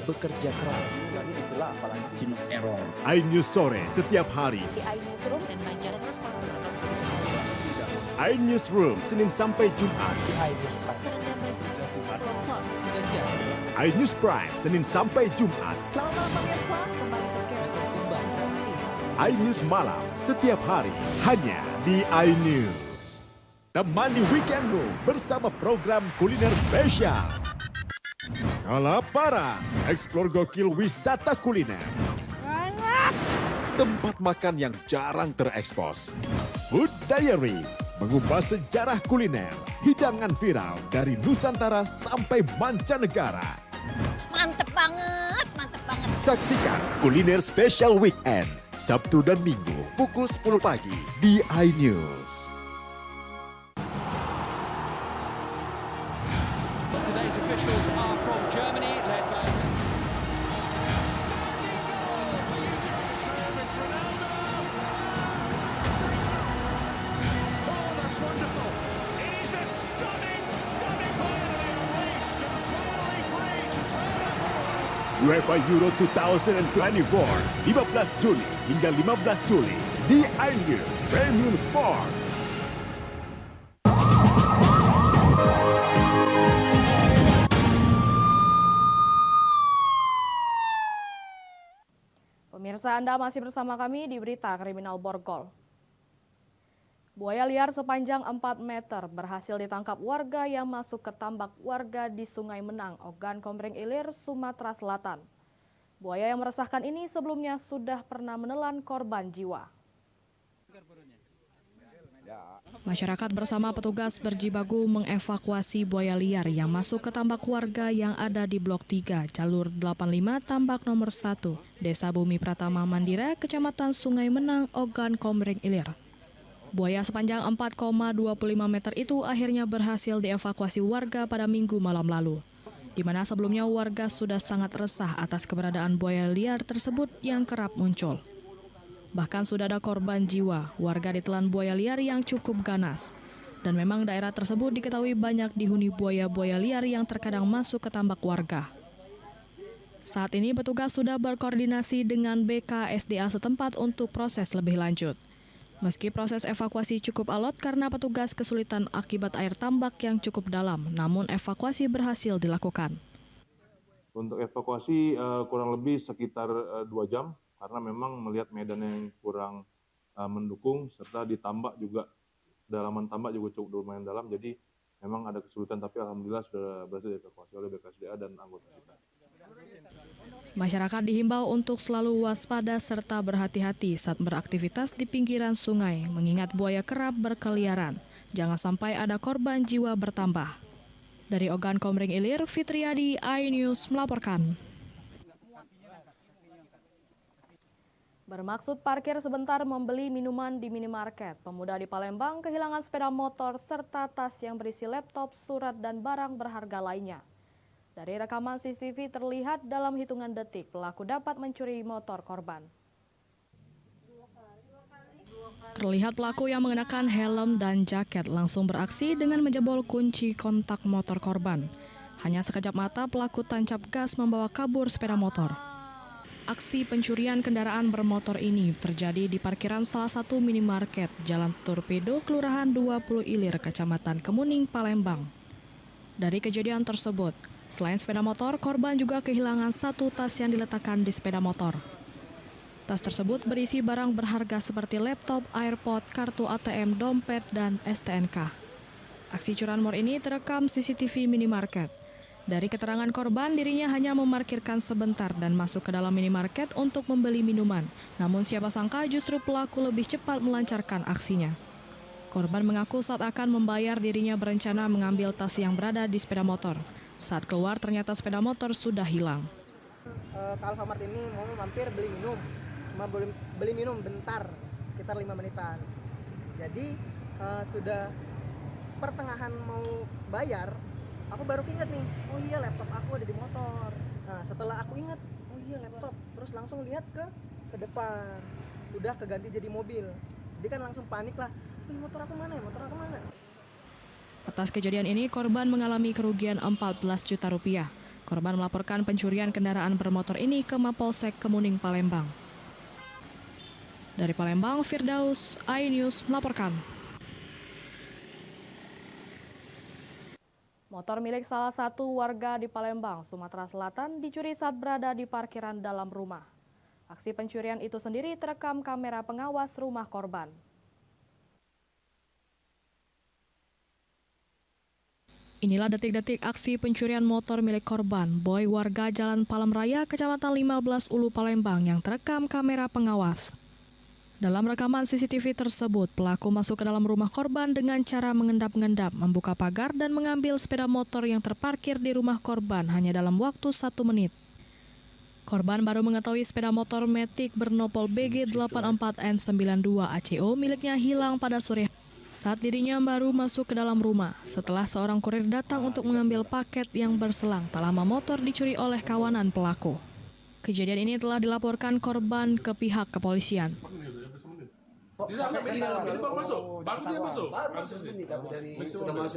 Bekerja keras. Kami di sela apalagi margin of error. iNews sore setiap hari. Di iNewsroom dan Banjar Transporter. iNewsroom Senin sampai Jumat. iNews Prime. iNews Prime Senin sampai Jumat. Selamat malam pemirsa, kembali berkembang gratis. iNews malam setiap hari hanya di iNews. Temani weekendmu bersama program kuliner spesial. Kalaparan, eksplor gokil wisata kuliner. Tempat makan yang jarang terekspos. Food Diary, mengupas sejarah kuliner, hidangan viral dari Nusantara sampai mancanegara. Mantep banget, mantep banget. Saksikan kuliner spesial weekend, Sabtu dan Minggu pukul 10 pagi di iNews. Today's officials are from Germany, led by UEFA Euro 2024, 15 Juni hingga 15 Juli di iNews Premium Sports. Pemirsa, Anda masih bersama kami di Berita Kriminal Borgol. Buaya liar sepanjang 4 meter berhasil ditangkap warga yang masuk ke tambak warga di Sungai Menang, Ogan Komering Ilir, Sumatera Selatan. Buaya yang meresahkan ini sebelumnya sudah pernah menelan korban jiwa. Masyarakat bersama petugas berjibaku mengevakuasi buaya liar yang masuk ke tambak warga yang ada di Blok 3, Jalur 85, Tambak nomor 1, Desa Bumi Pratama Mandira, Kecamatan Sungai Menang, Ogan Komering Ilir. Buaya sepanjang 4,25 meter itu akhirnya berhasil dievakuasi warga pada Minggu malam lalu, di mana sebelumnya warga sudah sangat resah atas keberadaan buaya liar tersebut yang kerap muncul. Bahkan sudah ada korban jiwa, warga ditelan buaya liar yang cukup ganas. Dan memang daerah tersebut diketahui banyak dihuni buaya-buaya liar yang terkadang masuk ke tambak warga. Saat ini petugas sudah berkoordinasi dengan BKSDA setempat untuk proses lebih lanjut. Meski proses evakuasi cukup alot karena petugas kesulitan akibat air tambak yang cukup dalam, namun evakuasi berhasil dilakukan. Untuk evakuasi kurang lebih sekitar 2 jam karena memang melihat medan yang kurang mendukung serta di tambak juga, dalaman tambak juga cukup lumayan dalam, jadi memang ada kesulitan tapi alhamdulillah sudah berhasil dievakuasi oleh BKSDA dan anggota kita. Masyarakat dihimbau untuk selalu waspada serta berhati-hati saat beraktivitas di pinggiran sungai, mengingat buaya kerap berkeliaran. Jangan sampai ada korban jiwa bertambah. Dari Ogan Komering Ilir, Fitriadi, iNews melaporkan. Bermaksud parkir sebentar membeli minuman di minimarket, pemuda di Palembang kehilangan sepeda motor serta tas yang berisi laptop, surat, dan barang berharga lainnya. Dari rekaman CCTV terlihat dalam hitungan detik pelaku dapat mencuri motor korban. Terlihat pelaku yang mengenakan helm dan jaket langsung beraksi dengan menjebol kunci kontak motor korban. Hanya sekejap mata pelaku tancap gas membawa kabur sepeda motor. Aksi pencurian kendaraan bermotor ini terjadi di parkiran salah satu minimarket Jalan Torpedo, Kelurahan 20 Ilir, Kecamatan Kemuning, Palembang. Dari kejadian tersebut, selain sepeda motor, korban juga kehilangan satu tas yang diletakkan di sepeda motor. Tas tersebut berisi barang berharga seperti laptop, AirPod, kartu ATM, dompet, dan STNK. Aksi curanmor ini terekam CCTV minimarket. Dari keterangan korban, dirinya hanya memarkirkan sebentar dan masuk ke dalam minimarket untuk membeli minuman. Namun siapa sangka justru pelaku lebih cepat melancarkan aksinya. Korban mengaku saat akan membayar dirinya berencana mengambil tas yang berada di sepeda motor. Saat keluar ternyata sepeda motor sudah hilang. Ke Alfamart ini mau mampir beli minum, cuma beli minum bentar, sekitar 5 menitan. Jadi sudah pertengahan mau bayar, aku baru ingat nih, oh iya laptop aku ada di motor. Nah setelah aku ingat, oh iya laptop, terus langsung lihat ke depan, udah keganti jadi mobil. Dia kan langsung panik lah, motor aku mana ya, motor aku mana? Atas kejadian ini, korban mengalami kerugian 14 juta rupiah. Korban melaporkan pencurian kendaraan bermotor ini ke Mapolsek Kemuning, Palembang. Dari Palembang, Firdaus, iNews melaporkan. Motor milik salah satu warga di Palembang, Sumatera Selatan dicuri saat berada di parkiran dalam rumah. Aksi pencurian itu sendiri terekam kamera pengawas rumah korban. Inilah detik-detik aksi pencurian motor milik korban, Boy, warga Jalan Palem Raya, Kecamatan 15 Ulu, Palembang yang terekam kamera pengawas. Dalam rekaman CCTV tersebut, pelaku masuk ke dalam rumah korban dengan cara mengendap-endap, membuka pagar dan mengambil sepeda motor yang terparkir di rumah korban hanya dalam waktu 1 menit. Korban baru mengetahui sepeda motor Matic bernopol BG84N92 ACO miliknya hilang pada sore saat dirinya baru masuk ke dalam rumah. Setelah seorang kurir datang untuk mengambil paket yang berselang, tak lama motor dicuri oleh kawanan pelaku. Kejadian ini telah dilaporkan korban ke pihak kepolisian. Dia baru masuk, dia masuk.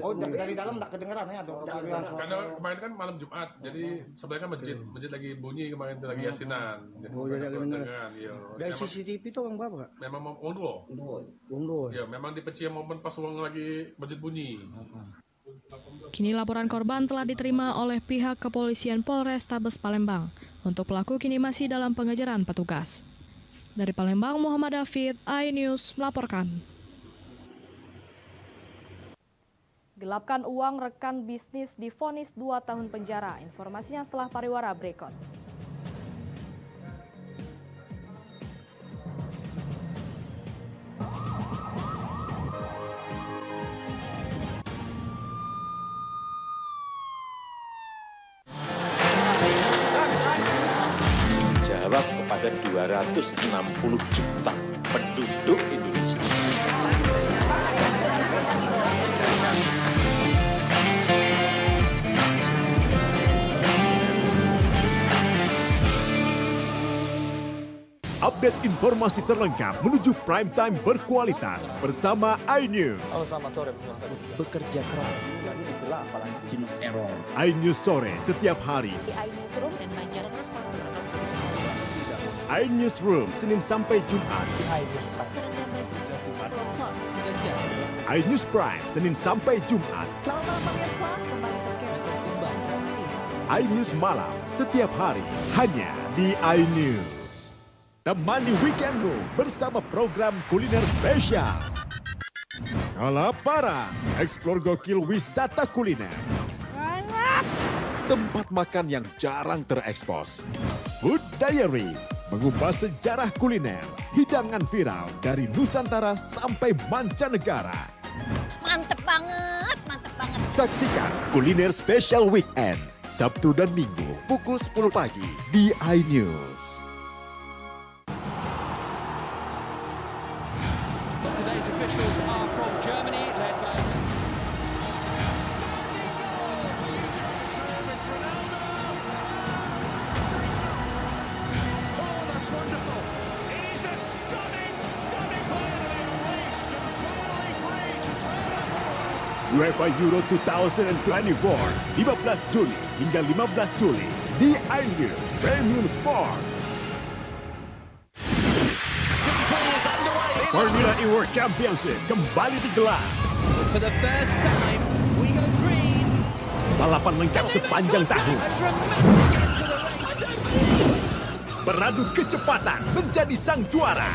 Oh, dari dalam tidak kedengeran ya? Karena kemarin kan malam Jumat, jadi sebenarnya kan masjid lagi bunyi kemarin lagi yasinan. Oh, jadi kedengeran. Dari CCTV itu uang berapa, Kak? Memang uang dua. Ya, memang dipecah momen pas uang lagi masjid bunyi. Kini laporan korban telah diterima oleh pihak kepolisian Polrestabes Palembang. Untuk pelaku kini masih dalam pengejaran petugas. Dari Palembang, Muhammad David, iNews melaporkan. Gelapkan uang rekan bisnis divonis 2 tahun penjara. Informasinya setelah pariwara berikut. Jawab kepada 260 juta penduduk Indonesia. Update informasi terlengkap menuju prime time berkualitas bersama iNews. Selamat sore, bekerja keras, jadi istilah apalagi human error. iNews sore setiap hari. Di iNewsroom dan Banjarnegara Sporter. iNewsroom Senin sampai Jumat. iNews Prime Senin sampai Jumat. Selamat malam pemirsa, kembali iNews malam setiap hari hanya di iNews. Temani weekendmu bersama program kuliner spesial. Kalaparan, eksplor gokil wisata kuliner. Tempat makan yang jarang terekspos. Food Diary, mengupas sejarah kuliner, hidangan viral dari Nusantara sampai mancanegara. Mantep banget, mantep banget. Saksikan kuliner spesial weekend, Sabtu dan Minggu pukul 10 pagi di iNews. Today's officials are from Germany, led by UEFA Euro 2024, 15 Juni hingga 15 Juli di iNews Premium Sports. Formula E World Championship kembali digelar. for the first time, we go green. Balapan lengkap sepanjang tahun. Beradu kecepatan menjadi sang juara.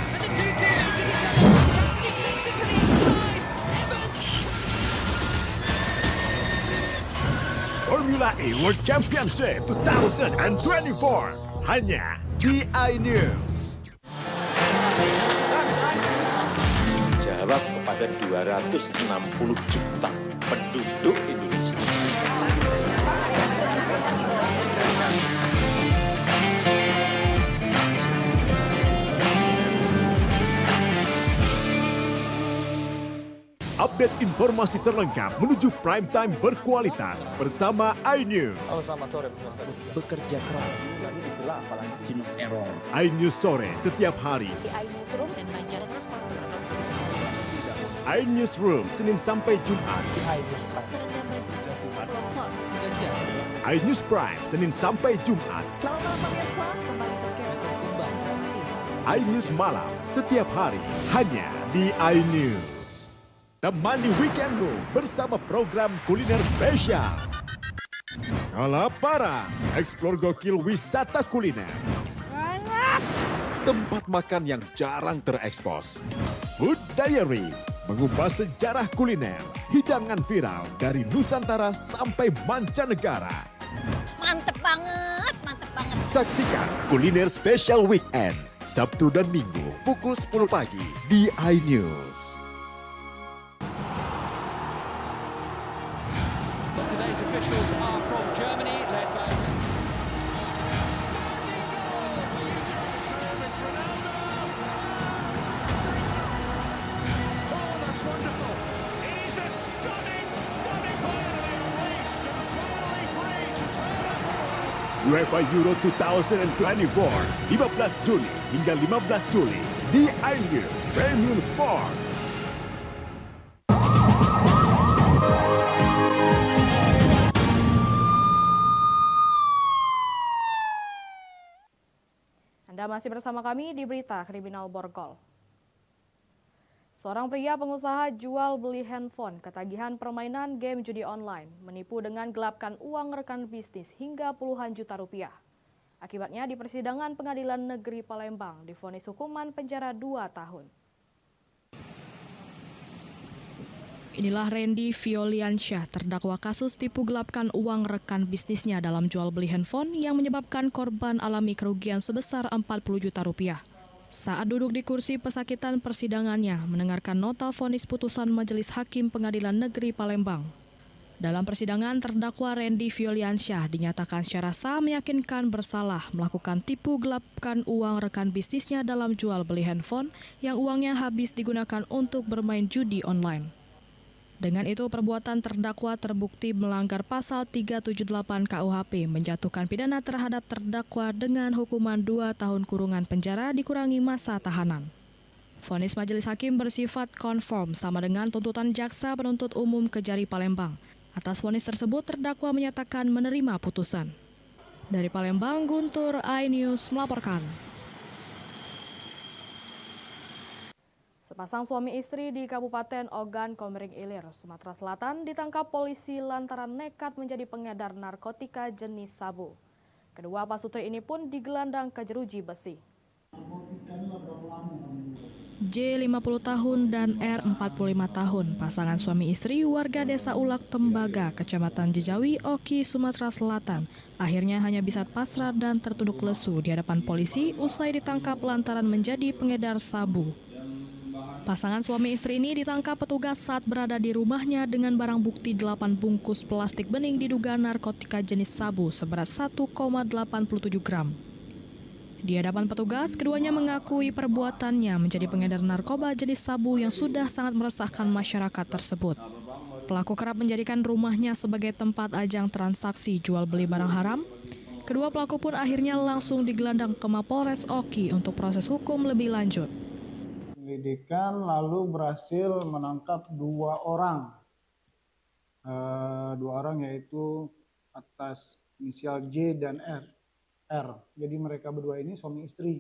Formula E World Championship 2024 hanya di iNews. Jawab kepada 260 juta penduduk Indonesia. Update informasi terlengkap menuju prime time berkualitas bersama iNews. Selamat sore, bekerja keras, jadi istilah apalagi human error. iNews sore setiap hari. Di iNewsroom dan Banjarnegara Sporter. iNewsroom, Senin sampai Jumat. iNews Prime, Senin sampai Jumat. Selamat malam pemirsa, kembali iNews Malam, setiap hari, hanya di iNews. Temani weekendmu bersama program kuliner spesial. Kalaparan, eksplor gokil wisata kuliner. Tempat makan yang jarang terekspos. Food Diary, mengupas sejarah kuliner, hidangan viral dari Nusantara sampai mancanegara. Mantep banget, mantep banget. Saksikan Kuliner Spesial Weekend, Sabtu dan Minggu pukul 10 pagi di iNews. Today's officials are from Germany, led by UEFA Euro 2024, 15 Juni hingga 15 Juli di iNews Premium Sport. Anda masih bersama kami di Berita Kriminal Borgol. Seorang pria pengusaha jual beli handphone ketagihan permainan game judi online, menipu dengan gelapkan uang rekan bisnis hingga puluhan juta rupiah. Akibatnya di persidangan Pengadilan Negeri Palembang divonis hukuman penjara 2 tahun. Inilah Randy Violiansyah, terdakwa kasus tipu gelapkan uang rekan bisnisnya dalam jual beli handphone yang menyebabkan korban alami kerugian sebesar 40 juta rupiah. Saat duduk di kursi pesakitan persidangannya, mendengarkan nota vonis putusan Majelis Hakim Pengadilan Negeri Palembang. Dalam persidangan, terdakwa Randy Violiansyah dinyatakan secara sah meyakinkan bersalah melakukan tipu gelapkan uang rekan bisnisnya dalam jual beli handphone yang uangnya habis digunakan untuk bermain judi online. Dengan itu, perbuatan terdakwa terbukti melanggar pasal 378 KUHP, menjatuhkan pidana terhadap terdakwa dengan hukuman 2 tahun kurungan penjara dikurangi masa tahanan. Vonis Majelis Hakim bersifat konform sama dengan tuntutan jaksa penuntut umum Kejari Palembang. Atas vonis tersebut, terdakwa menyatakan menerima putusan. Dari Palembang, Guntur, iNews melaporkan. Sepasang suami istri di Kabupaten Ogan Komering Ilir, Sumatera Selatan ditangkap polisi lantaran nekat menjadi pengedar narkotika jenis sabu. Kedua pasutri ini pun digelandang ke jeruji besi. J 50 tahun dan R 45 tahun, pasangan suami istri warga Desa Ulak Tembaga, Kecamatan Jejawi, Oki, Sumatera Selatan, akhirnya hanya bisa pasrah dan tertunduk lesu di hadapan polisi usai ditangkap lantaran menjadi pengedar sabu. Pasangan suami istri ini ditangkap petugas saat berada di rumahnya dengan barang bukti 8 bungkus plastik bening diduga narkotika jenis sabu seberat 1,87 gram. Di hadapan petugas, keduanya mengakui perbuatannya menjadi pengedar narkoba jenis sabu yang sudah sangat meresahkan masyarakat tersebut. Pelaku kerap menjadikan rumahnya sebagai tempat ajang transaksi jual beli barang haram. Kedua pelaku pun akhirnya langsung digelandang ke Mapolres Oki untuk proses hukum lebih lanjut. Penyelidikan lalu berhasil menangkap 2 orang. 2 orang yaitu atas inisial J dan R. Jadi mereka berdua ini suami istri.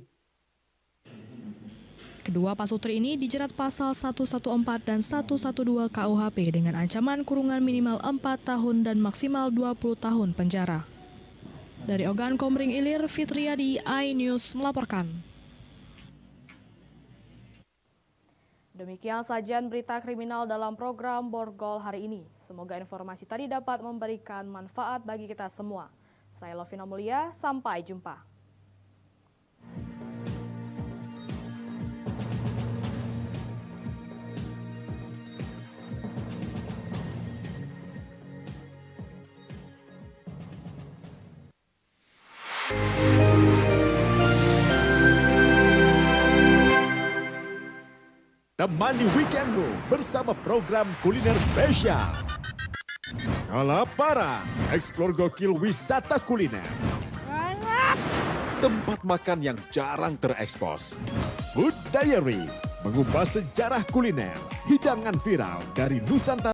Kedua pasutri ini dijerat pasal 114 dan 112 KUHP dengan ancaman kurungan minimal 4 tahun dan maksimal 20 tahun penjara. Dari Ogan Komering Ilir, Fitriadi, iNews melaporkan. Demikian sajian berita kriminal dalam program Borgol hari ini. Semoga informasi tadi dapat memberikan manfaat bagi kita semua. Saya Lovina Mulia, sampai jumpa. Temani weekendmu bersama program kuliner spesial. Kalaparan, eksplor gokil wisata kuliner. Tempat makan yang jarang terekspos. Food Diary, mengupas sejarah kuliner, hidangan viral dari Nusantara.